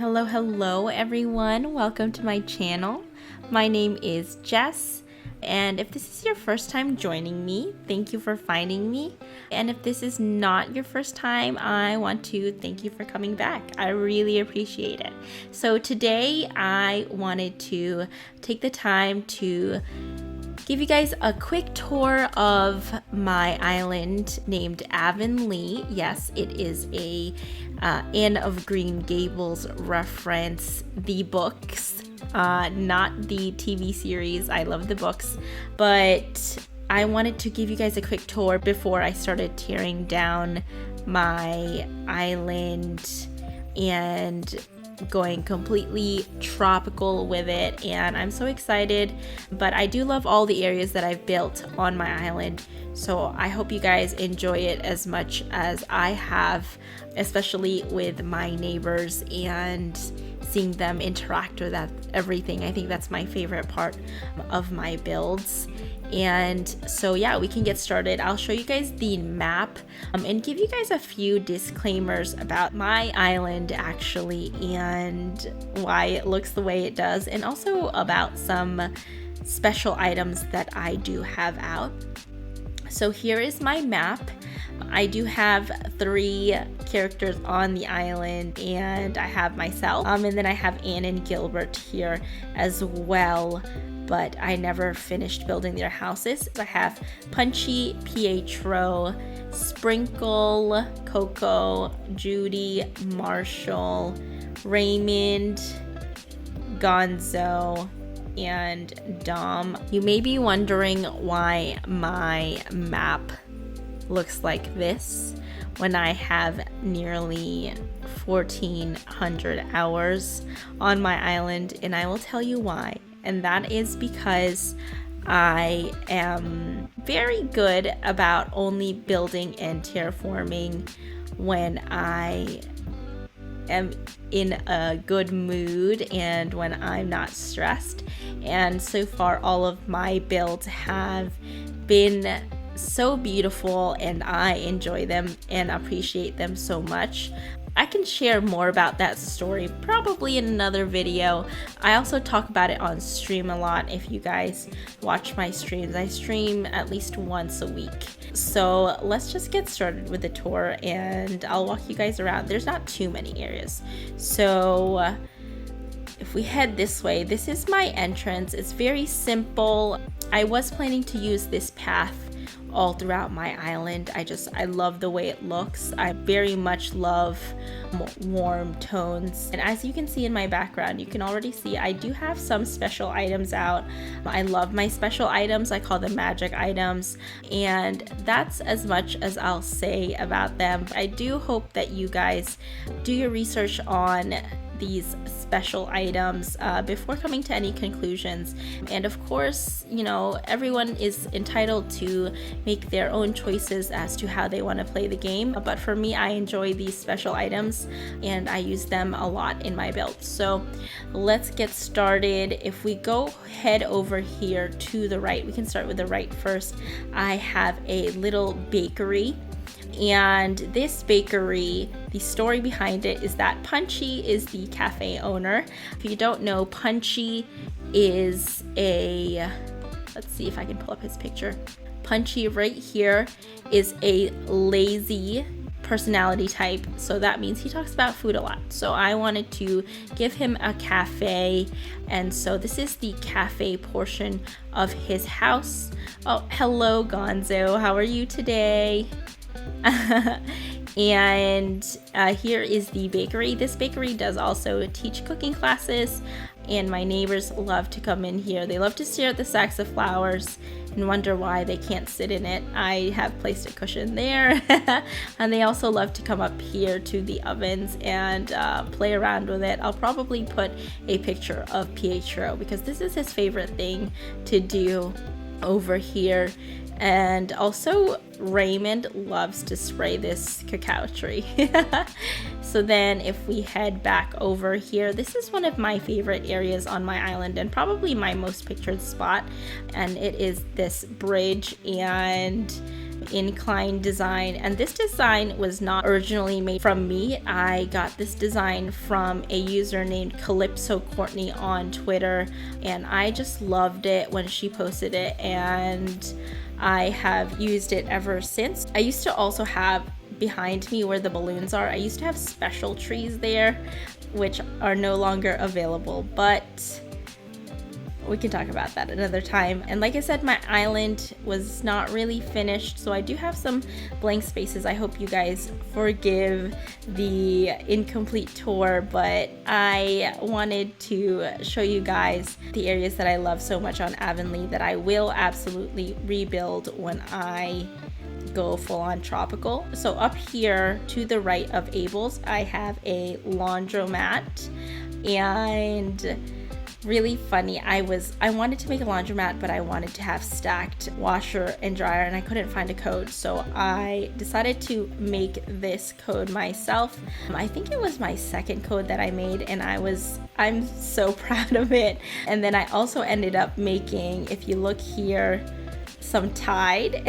Hello everyone. Welcome to my channel. My name is Jess, and if this is your first time joining me, thank you for finding me. And if this is not your first time, I want to thank you for coming back. I really appreciate it. So today I wanted to take the time to give you guys a quick tour of my island named Avonlea. Yes, it is a Anne of Green Gables reference. The books, not the TV series. I love the books, but I wanted to give you guys a quick tour before I started tearing down my island and going completely tropical with it, and I'm so excited. But I do love all the areas that I've built on my island, so I hope you guys enjoy it as much as I have, especially with my neighbors and seeing them interact with everything. I think that's my favorite part of my builds. And so yeah, we can get started. I'll show you guys the map and give you guys a few disclaimers about my island actually, and why it looks the way it does, and also about some special items that I do have out. So here is my map. I do have 3 characters on the island, and I have myself, and then I have Anne and Gilbert here as well, but I never finished building their houses. I have Punchy, Pietro, Sprinkle, Coco, Judy, Marshall, Raymond, Gonzo, and Dom. You may be wondering why my map looks like this when I have nearly 1,400 hours on my island, and I will tell you why. And that is because I am very good about only building and terraforming when I am in a good mood and when I'm not stressed. And so far, all of my builds have been so beautiful, and I enjoy them and appreciate them so much. I can share more about that story probably in another video. I also talk about it on stream a lot. If you guys watch my streams, I stream at least once a week. So let's just get started with the tour, and I'll walk you guys around. There's not too many areas. So if we head this way, this is my entrance. It's very simple. I was planning to use this path all throughout my island. I love the way it looks. I very much love warm tones, and as you can see in my background, you can already see I do have some special items out. I love my special items. I call them magic items, and that's as much as I'll say about them. I do hope that you guys do your research on these special items before coming to any conclusions. And of course, you know, everyone is entitled to make their own choices as to how they want to play the game, but for me, I enjoy these special items and I use them a lot in my build. So let's get started. If we go head over here to the right, we can start with the right first. I have a little bakery. And this bakery, the story behind it is that Punchy is the cafe owner. If you don't know, Punchy is let's see if I can pull up his picture. Punchy right here is a lazy personality type, so that means he talks about food a lot. So I wanted to give him a cafe, and so this is the cafe portion of his house. Oh, hello Gonzo, how are you today? And here is the bakery. This bakery does also teach cooking classes, and my neighbors love to come in here. They love to stare at the sacks of flowers and wonder why they can't sit in it. I have placed a cushion there. And they also love to come up here to the ovens and play around with it. I'll probably put a picture of Pietro because this is his favorite thing to do over here. And also Raymond loves to spray this cacao tree. So then if we head back over here, this is one of my favorite areas on my island and probably my most pictured spot, and it is this bridge, and incline design, and this design was not originally made from me. I got this design from a user named Calypso Courtney on Twitter, and I just loved it when she posted it, and I have used it ever since. I used to also have behind me where the balloons are, I used to have special trees there, which are no longer available, but we can talk about that another time. And like I said, my island was not really finished, so I do have some blank spaces. I hope you guys forgive the incomplete tour, but I wanted to show you guys the areas that I love so much on Avonlea that I will absolutely rebuild when I go full on tropical. So up here to the right of Abel's, I have a laundromat, and really funny, I wanted to make a laundromat, but I wanted to have stacked washer and dryer, and I couldn't find a code, so I decided to make this code myself. I think it was my second code that I made, and I'm so proud of it. And then I also ended up making, if you look here, some Tide,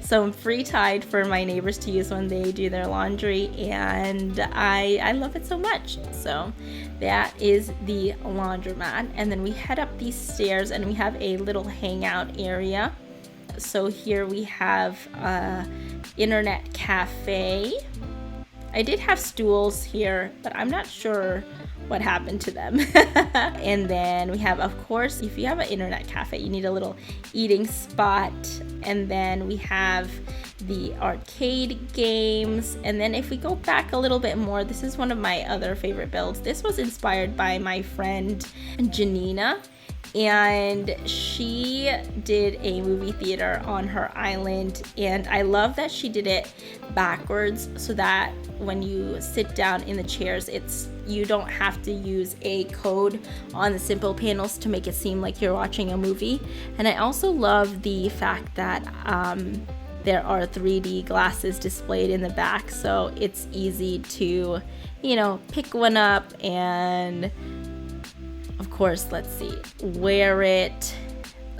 some free Tide for my neighbors to use when they do their laundry, and I love it so much. So that is the laundromat, and then we head up these stairs and we have a little hangout area. So here we have internet cafe. I did have stools here, but I'm not sure what happened to them. And then we have, of course, if you have an internet cafe, you need a little eating spot. And then we have the arcade games. And then if we go back a little bit more, this is one of my other favorite builds. This was inspired by my friend Janina, and she did a movie theater on her island, and I love that she did it backwards so that when you sit down in the chairs, you don't have to use a code on the simple panels to make it seem like you're watching a movie. And I also love the fact that there are 3D glasses displayed in the back, so it's easy to, pick one up and, of course, let's see, wear it.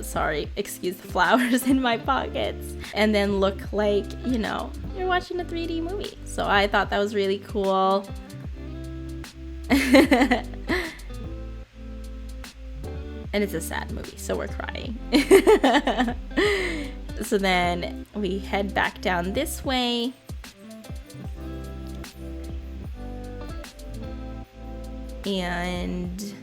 Sorry, excuse the flowers in my pockets. And then look like, you're watching a 3D movie. So I thought that was really cool. And it's a sad movie, so we're crying. So then we head back down this way. And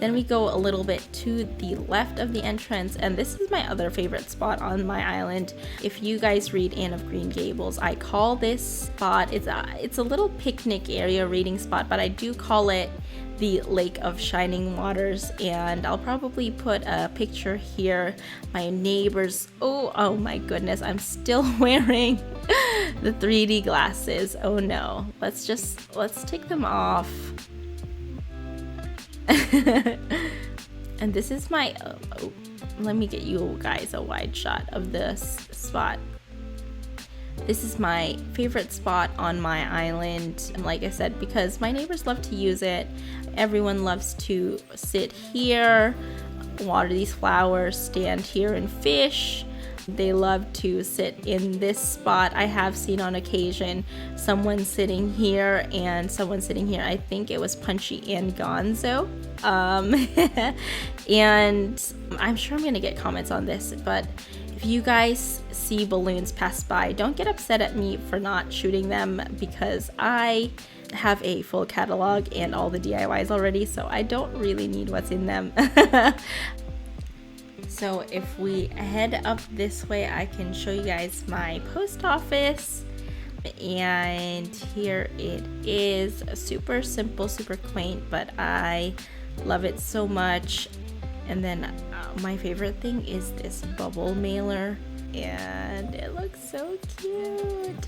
then we go a little bit to the left of the entrance, and this is my other favorite spot on my island. If you guys read Anne of Green Gables, I call this spot, it's a little picnic area reading spot, but I do call it the Lake of Shining Waters, and I'll probably put a picture here. My neighbors, oh my goodness, I'm still wearing the 3D glasses. Oh no, let's take them off. And this is my, let me get you guys a wide shot of this spot. This is my favorite spot on my island, and like I said, because my neighbors love to use it. Everyone loves to sit here, water these flowers, stand here and fish. They love to sit in this spot. I have seen on occasion someone sitting here and someone sitting here. I think it was Punchy and Gonzo. And I'm sure I'm gonna get comments on this, but if you guys see balloons pass by, don't get upset at me for not shooting them, because I have a full catalog and all the DIYs already, so I don't really need what's in them. So if we head up this way, I can show you guys my post office, and here it is. Super simple, super quaint, but I love it so much. And then my favorite thing is this bubble mailer, and it looks so cute.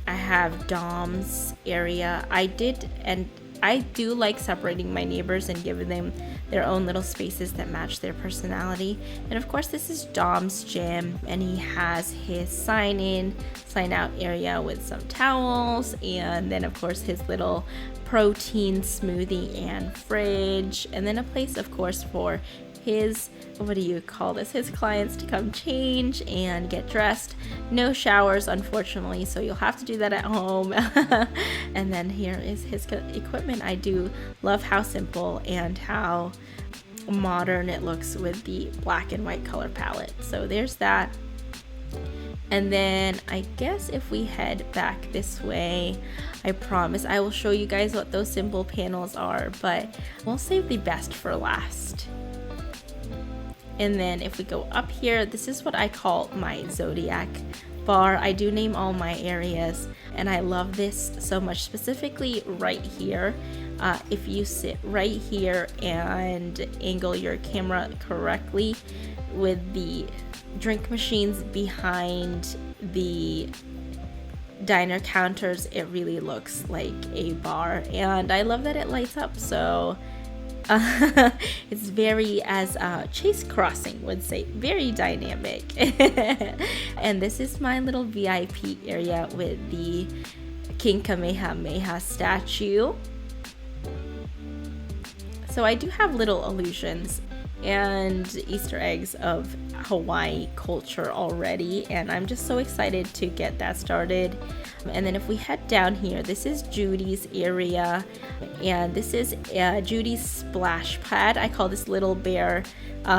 I have Dom's area. I do like separating my neighbors and giving them their own little spaces that match their personality. And of course, this is Dom's gym, and he has his sign in, sign out area with some towels, and then of course his little protein smoothie and fridge, and then a place of course for his, what do you call this, his clients to come change and get dressed. No showers, unfortunately, so you'll have to do that at home. And then here is his equipment. I do love how simple and how modern it looks with the black and white color palette. So there's that. And then I guess if we head back this way, I promise I will show you guys what those symbol panels are, but we'll save the best for last. And then if we go up here, this is what I call my Zodiac bar. I do name all my areas, and I love this so much, specifically right here. If you sit right here and angle your camera correctly with the drink machines behind the diner counters, it really looks like a bar, and I love that it lights up. So it's very, as Chase Crossing would say, very dynamic. And this is my little VIP area with the King Kamehameha statue. So I do have little illusions and Easter eggs of Hawaii culture already, and I'm just so excited to get that started. And then if we head down here, this is Judys Area, and this is Judys Splash Pad. I call this Little Bear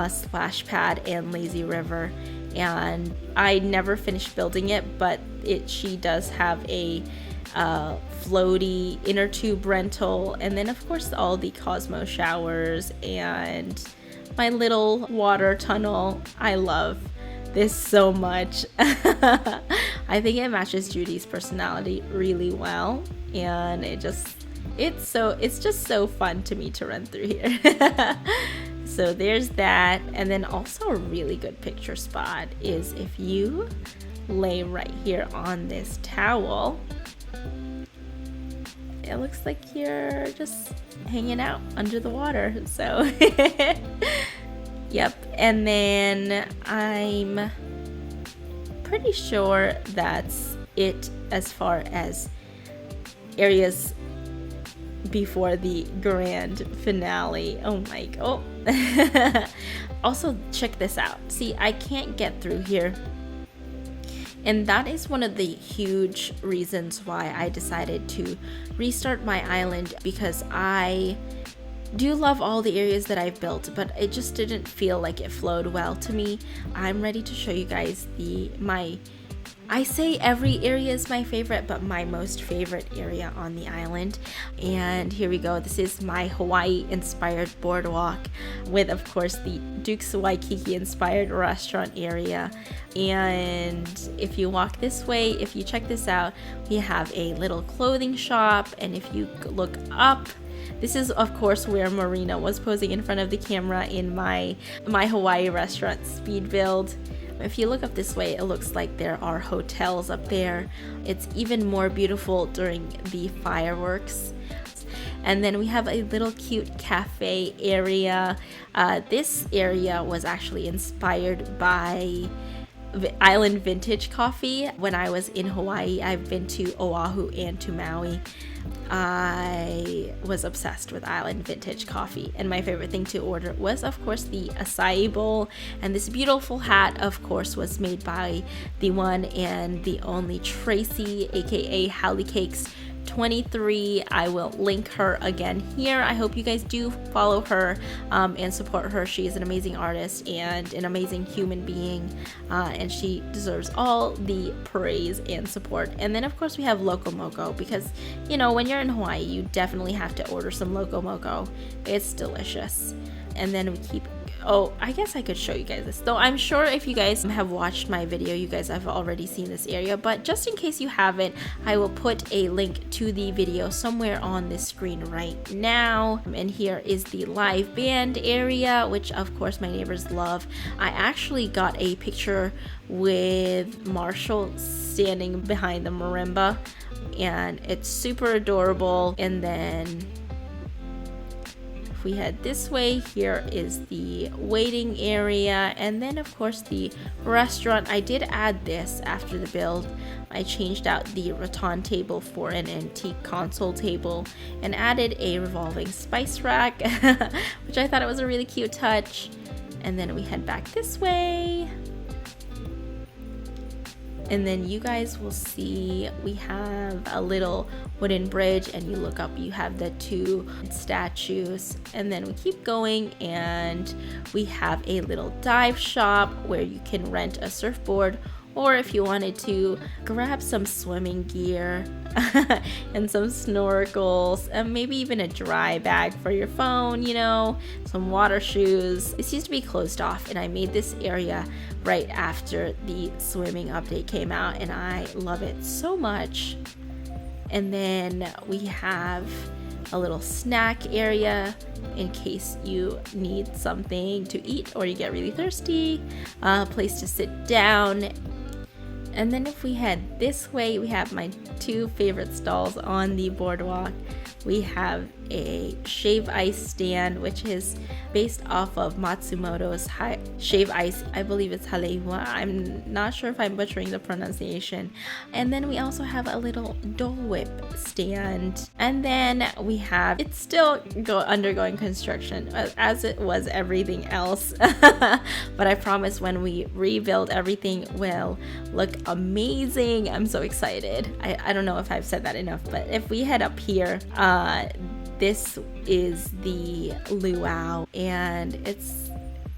Splash Pad and Lazy River, and I never finished building it, but she does have a floaty inner tube rental, and then of course all the Cosmo showers and my little water tunnel. I love this so much. I think it matches Judy's personality really well, and it's just so fun to me to run through here. So there's that. And then also a really good picture spot is if you lay right here on this towel, it looks like you're just hanging out under the water. So yep. And then I'm pretty sure that's it as far as areas before the grand finale. Oh my god. Also, check this out. See, I can't get through here. And that is one of the huge reasons why I decided to restart my island, because I do love all the areas that I've built, but it just didn't feel like it flowed well to me. I'm ready to show you guys I say every area is my favorite, but my most favorite area on the island. And here we go. This is my Hawaii inspired boardwalk with, of course, the Duke's Waikiki inspired restaurant area. And if you walk this way, if you check this out, we have a little clothing shop. And if you look up, this is, of course, where Marina was posing in front of the camera in my Hawaii restaurant speed build. If you look up this way, it looks like there are hotels up there. It's even more beautiful during the fireworks. And then we have a little cute cafe area. This area was actually inspired by Island Vintage Coffee. When I was in Hawaii, I've been to Oahu and to Maui. I was obsessed with Island Vintage Coffee, and my favorite thing to order was, of course, the acai bowl. And this beautiful hat, of course, was made by the one and the only Tracy, aka Howley Cakes 23. I will link her again here. I hope you guys do follow her and support her. She is an amazing artist and an amazing human being, and she deserves all the praise and support. And then of course we have Loco Moco, because you know, when you're in Hawaii, you definitely have to order some Loco Moco. It's delicious. And then we keep, oh, I guess I could show you guys this, though I'm sure if you guys have watched my video, you guys have already seen this area, but just in case you haven't, I will put a link to the video somewhere on this screen right now. And here is the live band area, which of course my neighbors love. I actually got a picture with Marshall standing behind the marimba, and it's super adorable. And then we head this way, here is the waiting area, and then of course the restaurant. I did add this after the build. I changed out the rattan table for an antique console table and added a revolving spice rack, which I thought it was a really cute touch. And then we head back this way. And then you guys will see we have a little wooden bridge, and you look up, you have the 2 statues. And then we keep going, and we have a little dive shop where you can rent a surfboard, or if you wanted to, grab some swimming gear and some snorkels, and maybe even a dry bag for your phone, you know, some water shoes. This used to be closed off, and I made this area right after the swimming update came out, and I love it so much. And then we have a little snack area in case you need something to eat or you get really thirsty, a place to sit down. And then if we head this way, we have my 2 favorite stalls on the boardwalk. We have a shave ice stand, which is based off of Matsumoto's shave ice. I believe it's Haleiwa. I'm not sure if I'm butchering the pronunciation. And then we also have a little Dole Whip stand. And then we have, it's still undergoing construction, as it was everything else. But I promise when we rebuild, everything will look amazing. I'm so excited. I don't know if I've said that enough, but if we head up here, this is the luau, and it's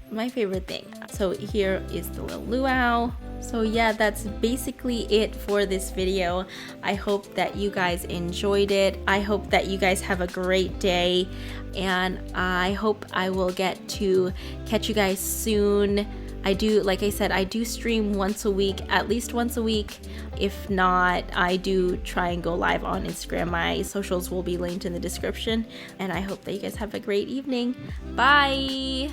my favorite thing. So here is the little luau. So yeah, that's basically it for this video. I hope that you guys enjoyed it. I hope that you guys have a great day, and I hope I will get to catch you guys soon. I do, like I said, I do stream once a week, at least once a week. If not, I do try and go live on Instagram. My socials will be linked in the description, and I hope that you guys have a great evening. Bye!